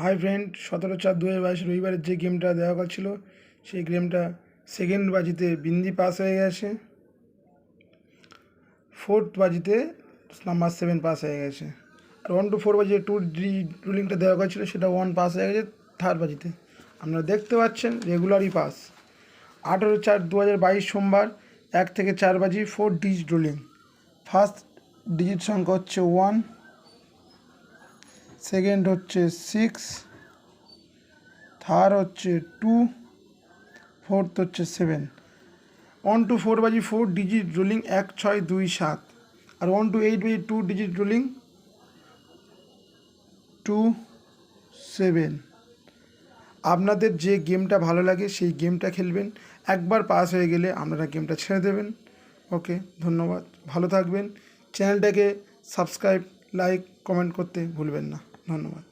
Hi friend, 17/4/2022 রবিবারের যে গেমটা দেওয়া কথা ছিল সেই গেমটা সেকেন্ড বাজিতে বিন্দি পাস হয়ে গেছে, ফোর্থ বাজিতে নাম্বার 7 পাস হয়ে গেছে, আর 1 to 4 বাজিতে রুলিংটা দেওয়া কথা ছিল সেটা 1 পাস হয়ে গেছে থার্ড বাজিতে। আপনারা দেখতে পাচ্ছেন রেগুলারই পাস। 18/4/2022 সোমবার 1 থেকে 4 বাজি 4 ডিজিট রুলিং। ফার্স্ট ডিজিট সংখ্যা হচ্ছে 1, সেকেন্ড হচ্ছে 6, থার্ড হচ্ছে 2, ফোর্থ হচ্ছে 7। 1 to 4 বাজি 4 ডিজিট রুলিং 1, 6, 2, 7, আর 1 to 8 বাজি 2 ডিজিট রুলিং 2, 7। আপনাদের যে গেমটা ভালো লাগে সেই গেমটা খেলবেন। একবার পাস হয়ে গেলে আপনারা গেমটা ছেড়ে দেবেন। ওকে, ধন্যবাদ, ভালো থাকবেন। চ্যানেলটাকে সাবস্ক্রাইব, লাইক, কমেন্ট করতে ভুলবেন না। ধন্যবাদ।